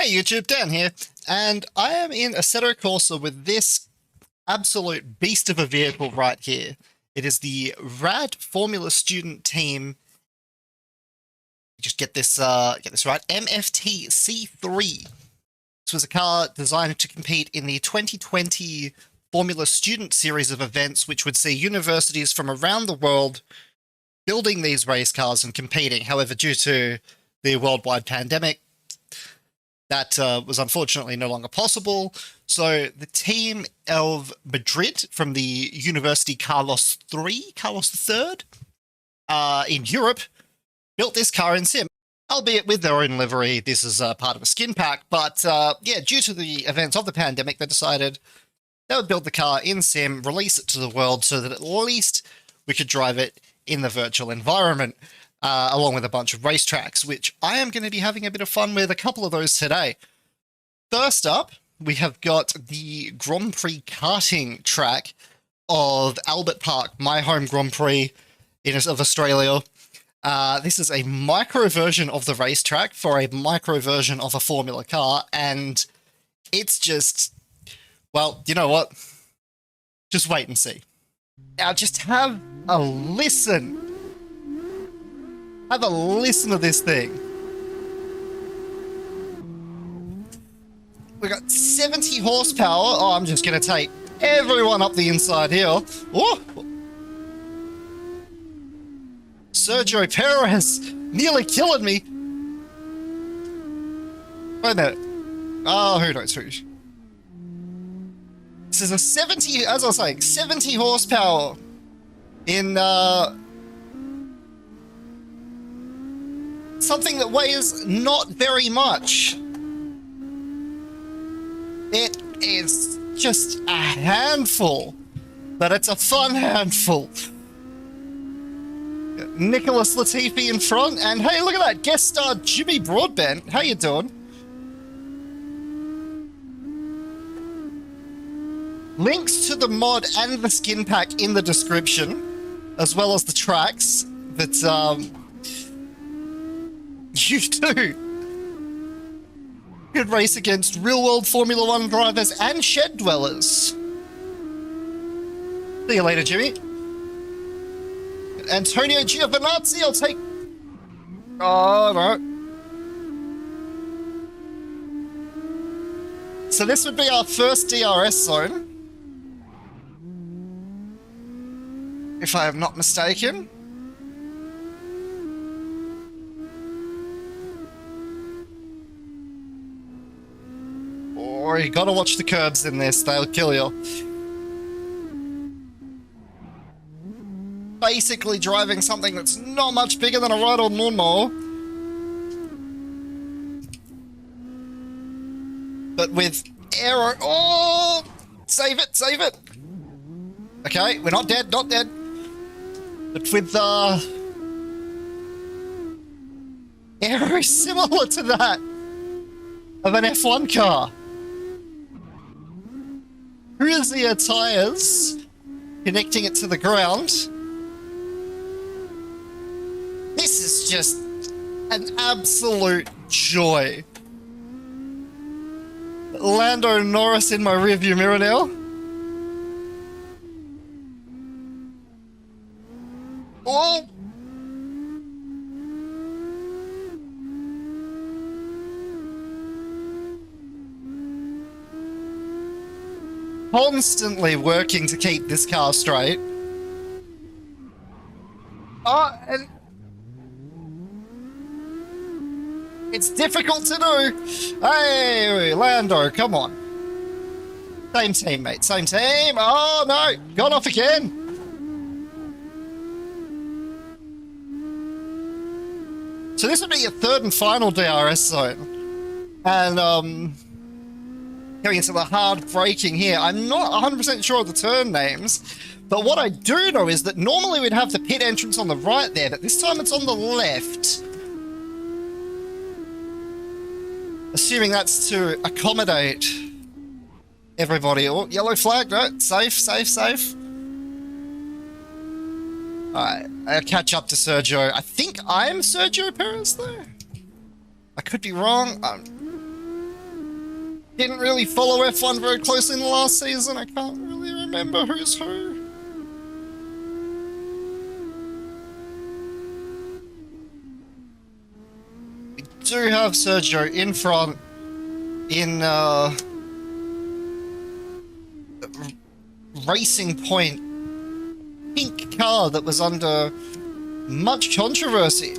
Hey YouTube, Dan here, and I am in Assetto Corsa with this absolute beast of a vehicle right here. It is the Rad Formula Student Team. Just get this right. MFT C3. This was a car designed to compete in the 2020 Formula Student Series of events, which would see universities from around the world building these race cars and competing. However, due to the worldwide pandemic, that was unfortunately no longer possible. So the team of Madrid from the University Carlos III in Europe built this car in sim, albeit with their own livery. This is part of a skin pack, but yeah, due to the events of the pandemic, they decided they would build the car in sim, release it to the world so that at least we could drive it in the virtual environment. Along with a bunch of racetracks, which I am going to be having a bit of fun with a couple of those today. First up, we have got the Grand Prix karting track of Albert Park, my home Grand Prix of Australia. This is a micro version of the racetrack for a micro version of a Formula car, and it's just, well, you know what? Just wait and see. Now, just have a listen. Have a listen to this thing. We got 70 horsepower. Oh, I'm just going to take everyone up the inside here. Oh! Sergio Perez nearly killing me. Wait a minute. Oh, who knows who? This is a 70, as I was saying, 70 horsepower in something that weighs not very much. It is just a handful, but it's a fun handful. Nicholas Latifi in front, and hey, look at that, guest star Jimmy Broadbent. How you doing? Links to the mod and the skin pack in the description, as well as the tracks that you too could race against real-world Formula One drivers and shed dwellers. See you later, Jimmy. Antonio Giovinazzi, I'll take... Oh, no. So this would be our first DRS zone, if I am not mistaken. Or you gotta watch the curbs in this, they'll kill you. Basically driving something that's not much bigger than a ride-on lawnmower. But with aero... Oh! Save it, save it! Okay, we're not dead, not dead. But with aero similar to that of an F1 car. Cruisier tires, connecting it to the ground. This is just an absolute joy. Lando Norris in my rearview mirror now. Oh! Constantly working to keep this car straight. Oh, and it's difficult to do. Hey, Lando, come on. Same team, mate, same team. Oh, no, got off again. So this would be a third and final DRS zone. And, going into the hard braking here. I'm not 100% sure of the turn names, but what I do know is that normally we'd have the pit entrance on the right there, but this time it's on the left. Assuming that's to accommodate everybody. Oh, yellow flag, no, safe, safe, safe. Alright, I'll catch up to Sergio. I think I'm Sergio Perez, though. I could be wrong. Didn't really follow F1 very closely in the last season. I can't really remember who's who. We do have Sergio in front in Racing Point pink car that was under much controversy.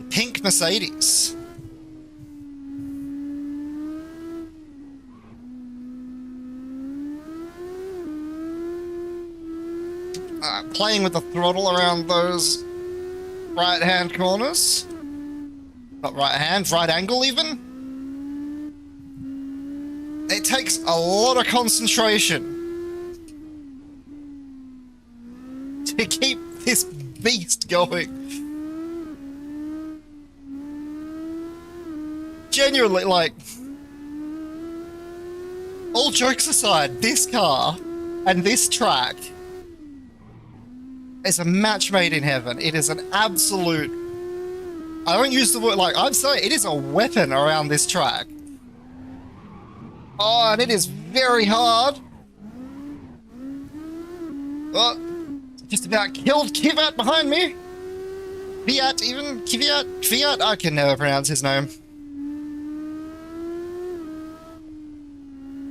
Pink Mercedes. Playing with the throttle around those right-hand corners. Not right hand, right angle even. It takes a lot of concentration to keep this beast going. Genuinely, like, all jokes aside, this car and this track is a match made in heaven. It is an absolute, I don't use the word, like, I'd say it is a weapon around this track. Oh, and it is very hard. Oh, just about killed Kvyat behind me. Kvyat even? Kvyat? I can never pronounce his name.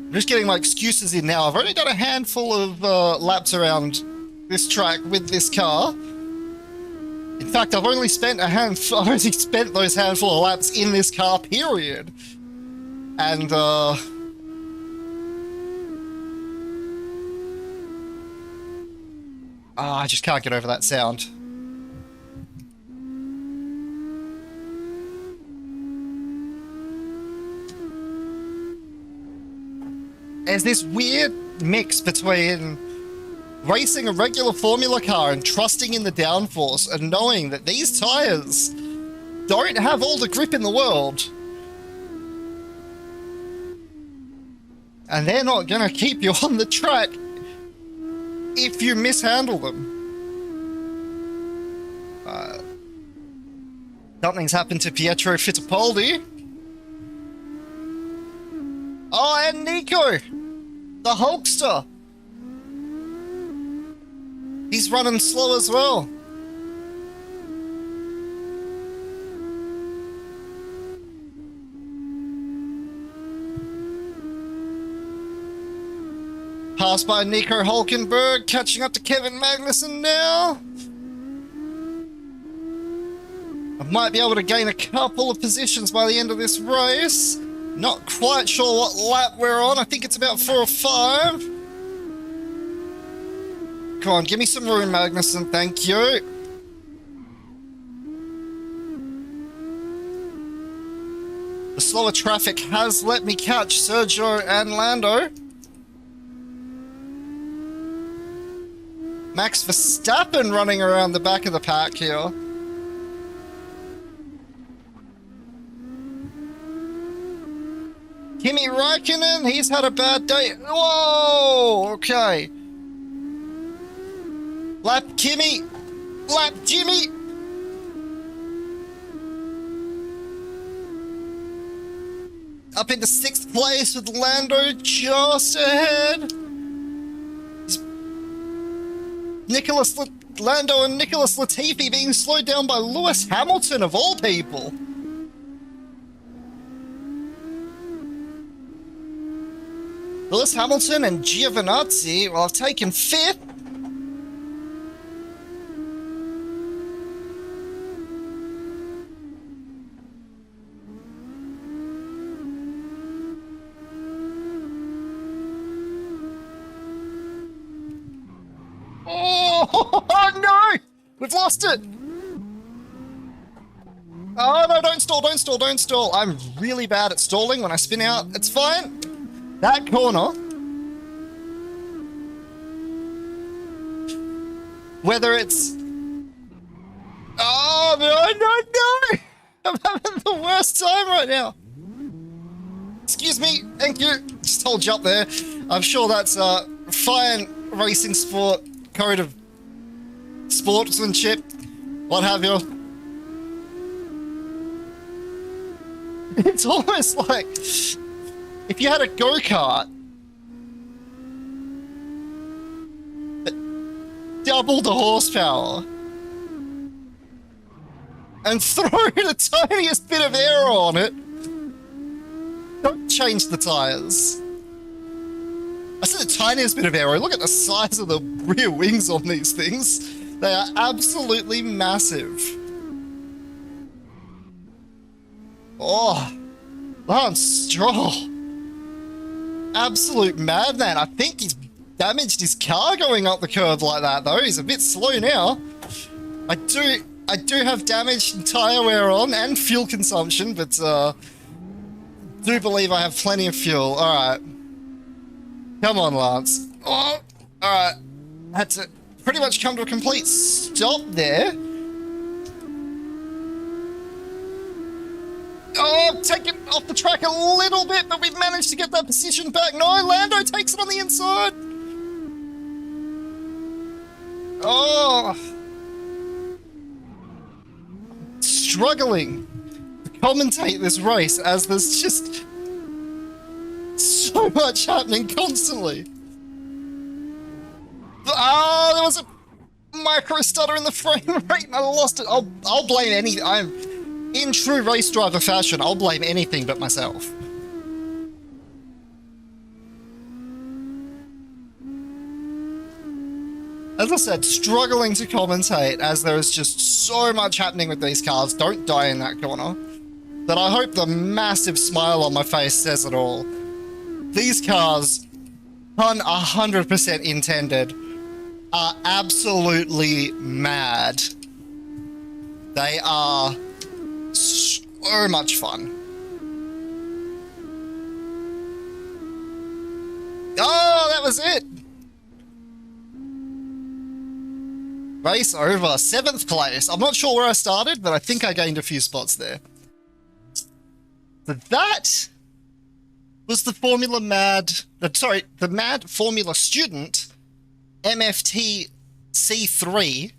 I'm just getting my excuses in now. I've only done a handful of laps around this track with this car. In fact, I've only spent those handful of laps in this car, period. And I just can't get over that sound. There's this weird mix between racing a regular Formula car and trusting in the downforce and knowing that these tires don't have all the grip in the world. And they're not gonna keep you on the track if you mishandle them. Something's happened to Pietro Fittipaldi. Oh, and Nico, the Hulkster. He's running slow as well. Passed by Nico Hulkenberg, catching up to Kevin Magnussen now. I might be able to gain a couple of positions by the end of this race. Not quite sure what lap we're on. I think it's about 4 or 5. Come on, give me some room, Magnussen. Thank you. The slower traffic has let me catch Sergio and Lando. Max Verstappen running around the back of the pack here. Kimi Räikkönen, he's had a bad day. Whoa, okay. Lap Kimi, lap Jimmy. Up into 6th place with Lando just ahead. Lando and Nicholas Latifi being slowed down by Lewis Hamilton of all people. Lewis Hamilton and Giovinazzi, well, I've taken 5th. Oh, no! We've lost it! Oh, no, don't stall, don't stall, don't stall. I'm really bad at stalling when I spin out. It's fine. That corner, whether it's... Oh, no! I'm having the worst time right now. Excuse me, thank you. Just hold you up there. I'm sure that's a fine racing sport code of sportsmanship, what have you. It's almost like if you had a go-kart, double the horsepower, and throw the tiniest bit of air on it. Don't change the tires. I said the tiniest bit of aero. Look at the size of the rear wings on these things. They are absolutely massive. Oh, Lance Stroll. Absolute madman. I think he's damaged his car going up the curve like that, though. He's a bit slow now. I do have damaged tire wear on and fuel consumption, but do believe I have plenty of fuel. Alright. Come on, Lance. Oh, alright. Had to pretty much come to a complete stop there. Oh, taken off the track a little bit, but we've managed to get that position back. No, Lando takes it on the inside. Oh. Struggling to commentate this race as there's just so much happening constantly. Oh, there was a micro stutter in the frame rate and I lost it. I'll blame any. I'm in true race driver fashion. I'll blame anything but myself. As I said, struggling to commentate as there is just so much happening with these cars. Don't die in that corner. But I hope the massive smile on my face says it all. These cars, pun 100% intended, are absolutely mad. They are so much fun. Oh, that was it. Race over. 7th place. I'm not sure where I started, but I think I gained a few spots there. But that was the the Mad Formula Student MFT C3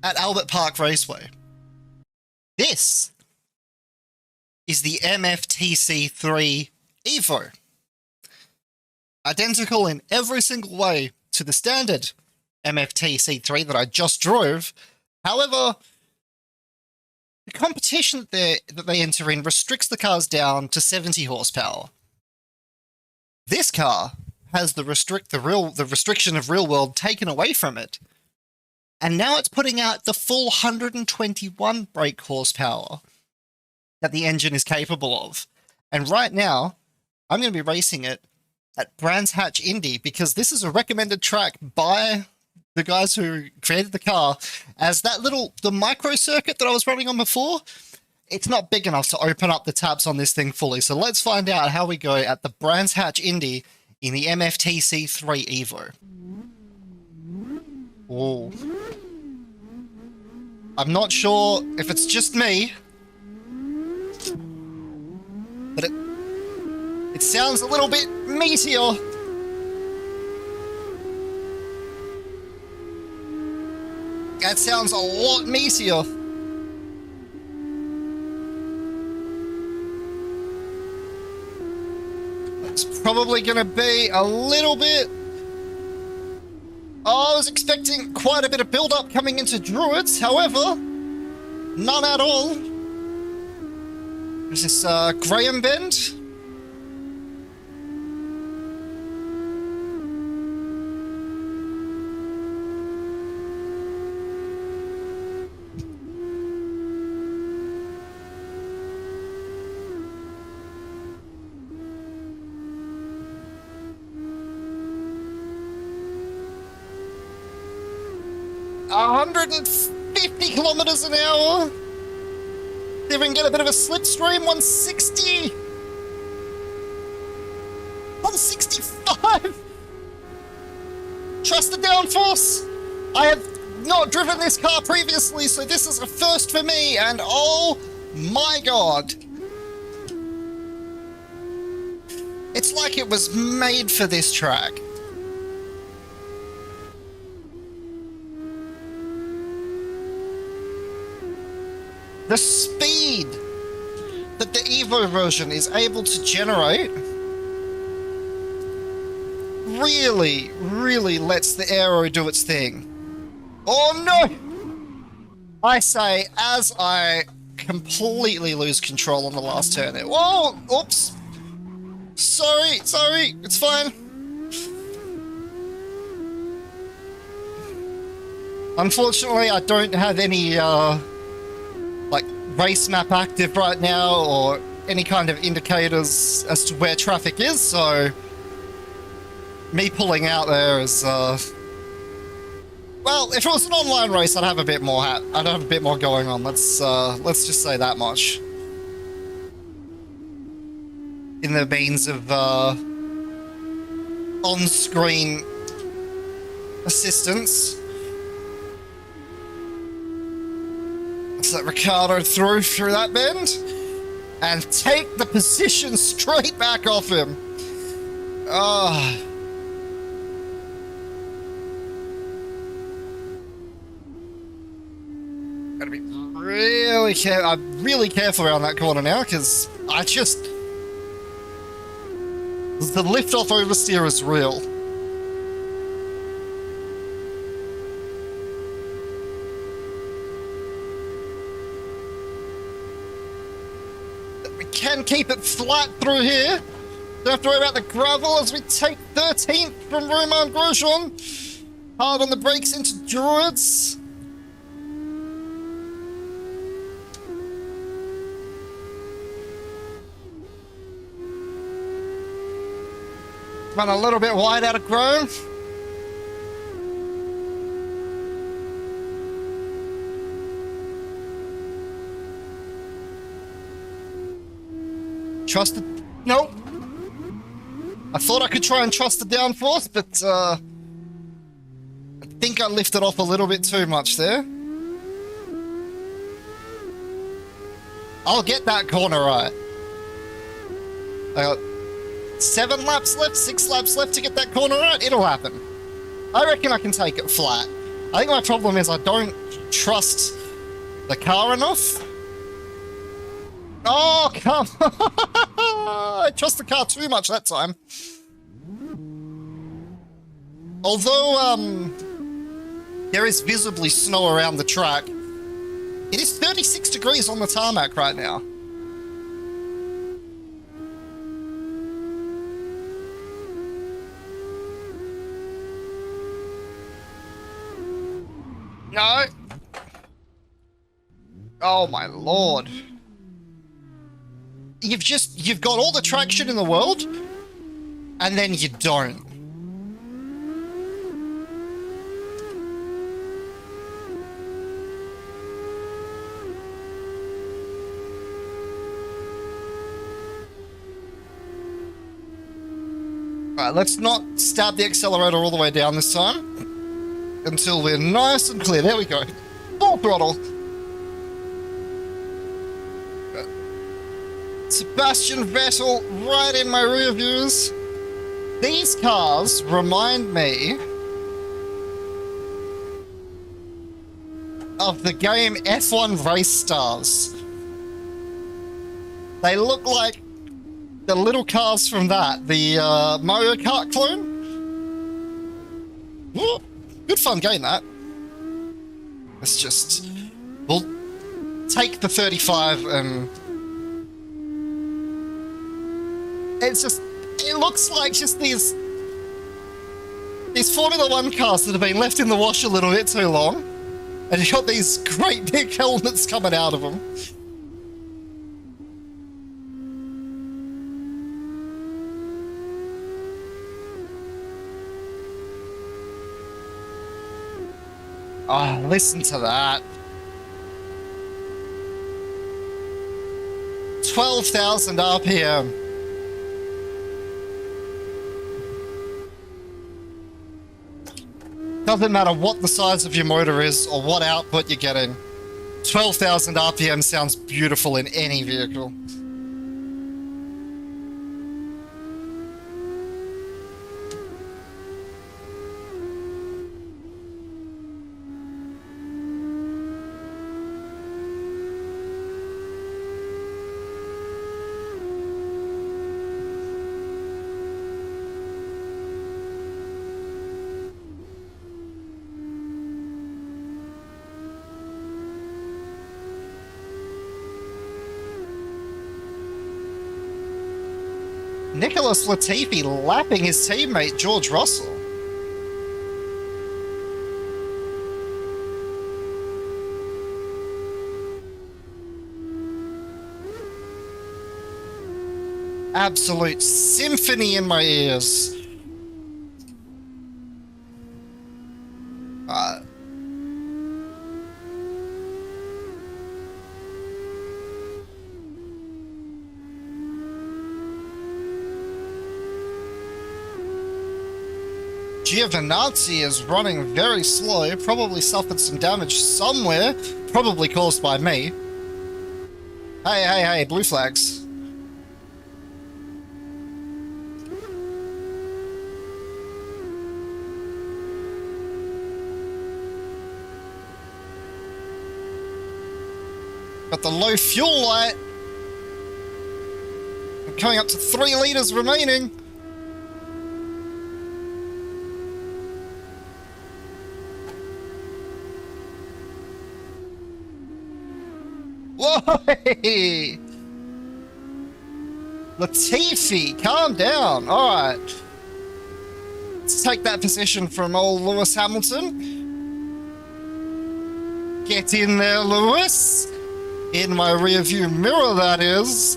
at Albert Park Raceway. This is the MFTC3 Evo. Identical in every single way to the standard MFTC3 that I just drove. However, the competition that they enter in restricts the cars down to 70 horsepower. This car has the restriction of real world taken away from it. And now it's putting out the full 121 brake horsepower that the engine is capable of. And right now, I'm going to be racing it at Brands Hatch Indy because this is a recommended track by the guys who created the car as the micro circuit that I was running on before. It's not big enough to open up the tabs on this thing fully. So let's find out how we go at the Brands Hatch Indy in the MFTC3 Evo. Oh. I'm not sure if it's just me, but it sounds a little bit meatier. That sounds a lot meatier. It's probably going to be a little bit... I was expecting quite a bit of build-up coming into Druids, however, none at all. Is this Graham Bend? A 150 kilometers an hour. See if we can get a bit of a slipstream. 160. 165. Trust the downforce. I have not driven this car previously, so this is a first for me, and oh my god. It's like it was made for this track. The speed that the Evo version is able to generate really, really lets the aero do its thing. Oh no! I say, as I completely lose control on the last turn there. Whoa! Oops! Sorry, it's fine. Unfortunately, I don't have any, like, race map active right now, or any kind of indicators as to where traffic is, so me pulling out there is, well, if it was an online race, I'd have a bit more going on. Let's just say that much. In the means of, on-screen assistance. Let's let Ricardo through that bend and take the position straight back off him. Ah. Gotta be I'm really careful around that corner now, because the lift-off oversteer is real. We can keep it flat through here. Don't have to worry about the gravel as we take 13th from Romain Grosjean. Hard on the brakes into Druids. Run a little bit wide out of Grove. Trust it. Nope. I thought I could try and trust the downforce, but I think I lifted off a little bit too much there. I'll get that corner right. I got 7 laps left, 6 laps left to get that corner right. It'll happen. I reckon I can take it flat. I think my problem is I don't trust the car enough. Oh, come on. I trust the car too much that time. Although, there is visibly snow around the track, it is 36 degrees on the tarmac right now. No. Oh my lord. You've got all the traction in the world, and then you don't. Alright, let's not stab the accelerator all the way down this time. Until we're nice and clear. There we go. Full throttle. Sebastian Vettel right in my rear views. These cars remind me of the game F1 Race Stars. They look like the little cars from that. The Mario Kart clone. Woo! Good fun game, that. Let's just... We'll take the 35 and... It's just... It looks like just these Formula 1 cars that have been left in the wash a little bit too long. And you've got these great big helmets coming out of them. Oh, listen to that. 12,000 RPM. Doesn't matter what the size of your motor is or what output you're getting. 12,000 RPM sounds beautiful in any vehicle. Nicholas Latifi lapping his teammate George Russell. Absolute symphony in my ears. Giovinazzi is running very slow, probably suffered some damage somewhere, probably caused by me. Hey, blue flags. Got the low fuel light. I'm coming up to 3 liters remaining. Whoa! Latifi, calm down. All right. Let's take that position from old Lewis Hamilton. Get in there, Lewis. In my rearview mirror, that is.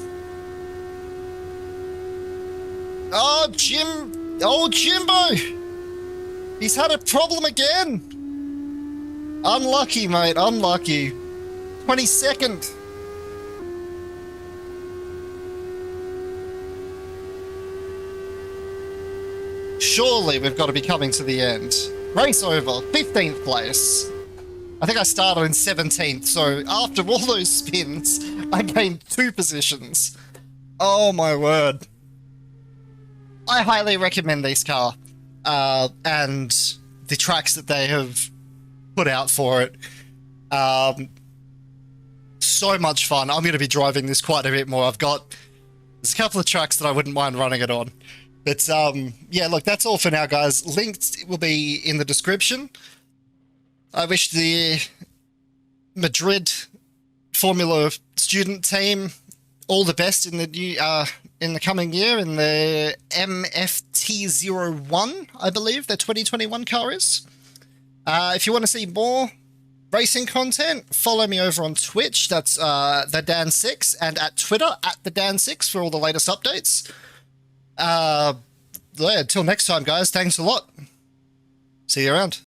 Oh, Jimbo. He's had a problem again. Unlucky, mate, unlucky. 22nd. Surely we've got to be coming to the end. Race over, 15th place. I think I started in 17th, so after all those spins, I gained 2 positions. Oh my word. I highly recommend this car, and the tracks that they have put out for it. So much fun. I'm going to be driving this quite a bit more. There's a couple of tracks that I wouldn't mind running it on. But yeah, look, that's all for now, guys. Linked will be in the description. I wish the Madrid Formula student team all the best in the new in the coming year in the MFT01, I believe their 2021 car is. If you want to see more racing content, follow me over on Twitch. That's the Dan6, and at Twitter at the Dan6 for all the latest updates. Yeah, until next time, guys. Thanks a lot. See you around.